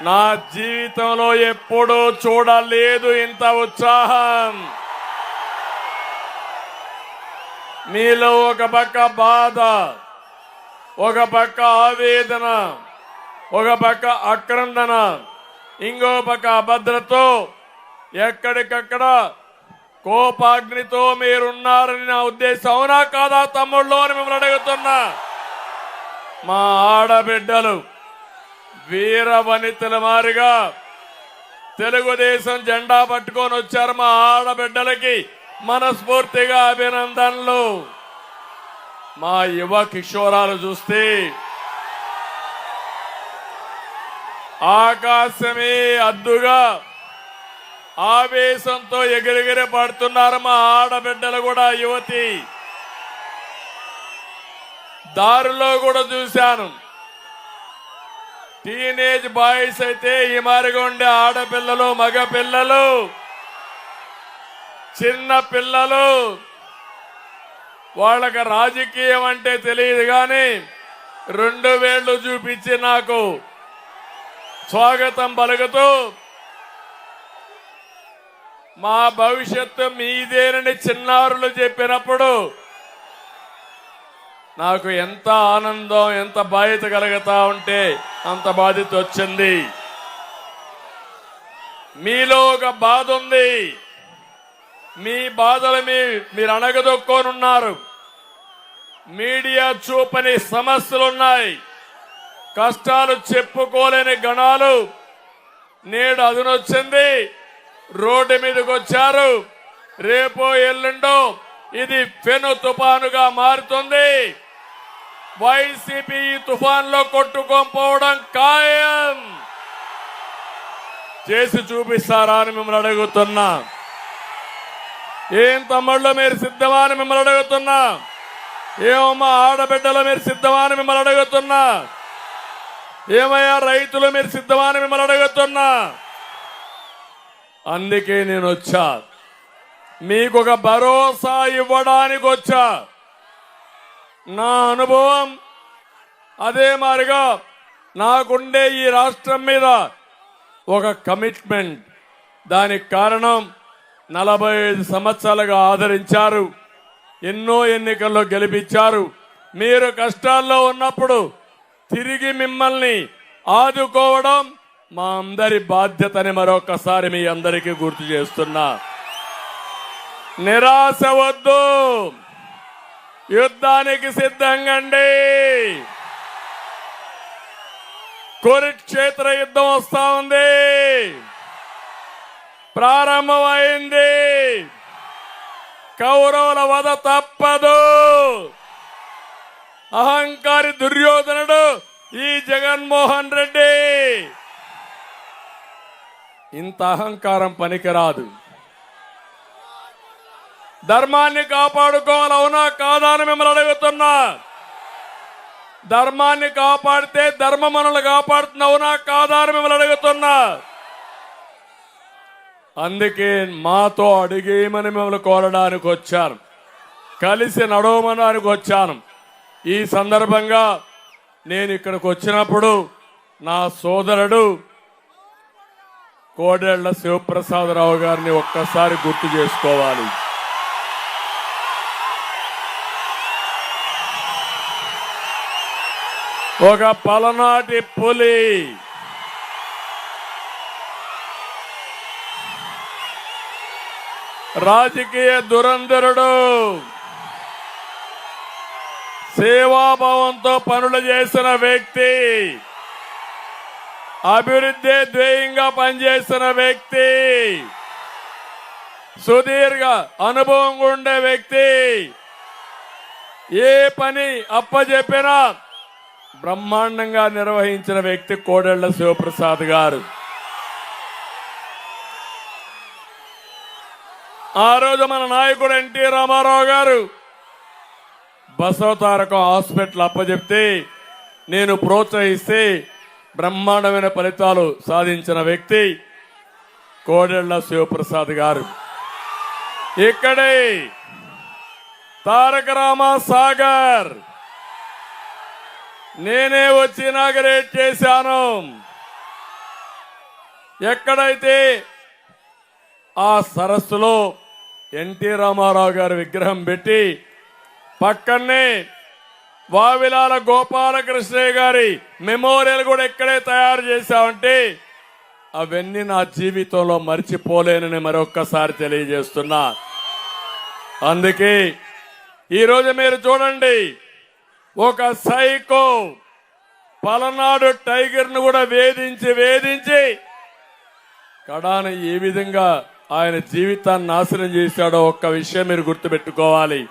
నా జీవితంలో ఎప్పుడూ చూడలేదు ఇంత ఉత్సాహం. మీలో ఒక పక్క బాధ, ఒక పక్క ఆవేదన, ఒక పక్క ఆక్రందన, ఇంకో పక్క అభద్రతో ఎక్కడికక్కడ కోపాగ్నితో మీరున్నారని నా ఉద్దేశం. అవునా కాదా తమ్ముళ్ళు అని మిమ్మల్ని అడుగుతున్నా. మా ఆడబిడ్డలు వీర వనితల మారిగా తెలుగుదేశం జెండా పట్టుకొని వచ్చారు. మా ఆడబిడ్డలకి మనస్ఫూర్తిగా అభినందనలు. మా యువ కిషోరాలు చూస్తే ఆకాశమే అద్దుగా ఆవేశంతో ఎగిరెగిరి పడుతున్నారు. మా ఆడబిడ్డలు కూడా యువతి దారిలో కూడా చూశాను. టీనేజ్ బాయ్స్ అయితే ఈ మారిగా ఉండే ఆడపిల్లలు, మగ పిల్లలు, చిన్న పిల్లలు, వాళ్ళకి రాజకీయం అంటే తెలియదు కానీ 2 వేళ్లు చూపించి నాకు స్వాగతం పలుకుతూ మా భవిష్యత్తు మీదేనని చిన్నారులు చెప్పినప్పుడు నాకు ఎంత ఆనందం, ఎంత బాధ్యత కలుగుతా ఉంటే అంత బాధ్యత వచ్చింది. మీలో ఒక బాధ ఉంది. మీ బాధలు మీరు అణగదొక్కోనున్నారు. మీడియా చూపని సమస్యలున్నాయి. కష్టాలు చెప్పుకోలేని గణాలు నేడు అదునొచ్చింది. రోడ్డు మీదకి వచ్చారు. రేపో ఎల్లుండో ఇది పెను తుఫానుగా మారుతుంది. వైసీపీ తుఫాన్లో కొట్టుకోపోవడం ఖాయం. చేసి చూపిస్తారా అని మిమ్మల్ని అడుగుతున్నా. ఏం తమ్ముళ్ళు మీరు సిద్ధమా అని మిమ్మల్ని అడుగుతున్నా. ఏమమ్మా ఆడబిడ్డలు మీరు సిద్ధమా అని మిమ్మల్ని అడుగుతున్నా. ఏమయ్యా రైతులు మీరు సిద్ధమా అని మిమ్మల్ని అడుగుతున్నా. అందుకే నేను వచ్చా, మీకు ఒక భరోసా ఇవ్వడానికి వచ్చా. నా అనుభవం అదే మారిగా నాకుండే ఈ రాష్ట్రం మీద ఒక కమిట్మెంట్. దానికి కారణం 45 సంవత్సరాలుగా ఆదరించారు, ఎన్నో ఎన్నికల్లో గెలిపించారు. మీరు కష్టాల్లో ఉన్నప్పుడు తిరిగి మిమ్మల్ని ఆదుకోవడం మా అందరి బాధ్యతని మరొకసారి మీ అందరికీ గుర్తు చేస్తున్నా. నిరాశ వద్దు, యుద్ధానికి సిద్ధంగండి. కురుక్షేత్ర యుద్ధం వస్తా ఉంది, ప్రారంభమైంది. కౌరవుల వధ తప్పదు. అహంకారి దుర్యోధనుడు ఈ జగన్మోహన్ రెడ్డి. ఇంత అహంకారం పనికిరాదు. ధర్మాన్ని కాపాడుకోవాలి. అవునా కాదా అని మిమ్మల్ని అడుగుతున్నా. ధర్మాన్ని కాపాడితే ధర్మం మనల్ని కాపాడుతుంది. అవునా కాదా అని మిమ్మల్ని అడుగుతున్నా. అందుకే మాతో అడిగేయమని మిమ్మల్ని కోరడానికి వచ్చాను, కలిసి నడవమనడానికి వచ్చాను. ఈ సందర్భంగా నేను ఇక్కడికి వచ్చినప్పుడు నా సోదరుడు కోడెళ్ల శివప్రసాదరావు గారిని ఒక్కసారి గుర్తు చేసుకోవాలి. ఒక పలనాటి పులి, రాజకీయ దురంధరుడు, సేవాభావంతో పనులు చేసిన వ్యక్తి, అభివృద్ధి ధ్యేయంగా పనిచేసిన వ్యక్తి, సుదీర్ఘ అనుభవం ఉండే వ్యక్తి, ఏ పని అప్పజెప్పినా బ్రహ్మాండంగా నిర్వహించిన వ్యక్తి కోడెళ్ల శివప్రసాద్ గారు. ఆ రోజు మన నాయకుడు ఎన్టీ రామారావు గారు బసవతారకం హాస్పిటల్ అప్పచెప్తే నేను ప్రోత్సహిస్తే బ్రహ్మాండమైన ఫలితాలు సాధించిన వ్యక్తి కోడెళ్ల శివప్రసాద్ గారు. ఇక్కడే తారక రామ సాగర్ నేనే వచ్చి ఇనాగరేట్ చేశాను. ఎక్కడైతే ఆ సరస్సులో ఎన్టీ రామారావు గారి విగ్రహం పెట్టి పక్కనే వావిలాల గోపాలకృష్ణయ్య గారి మెమోరియల్ కూడా ఎక్కడే తయారు చేశామంటే అవన్నీ నా జీవితంలో మర్చిపోలేనని మరొక్కసారి తెలియజేస్తున్నా. అందుకే ఈరోజు మీరు చూడండి, ఒక సైకో పలనాడు టైగర్ ను కూడా వేధించి కడాన ఏ విధంగా ఆయన జీవితాన్ని నాశనం చేశాడో ఒక్క విషయం మీరు గుర్తుపెట్టుకోవాలి.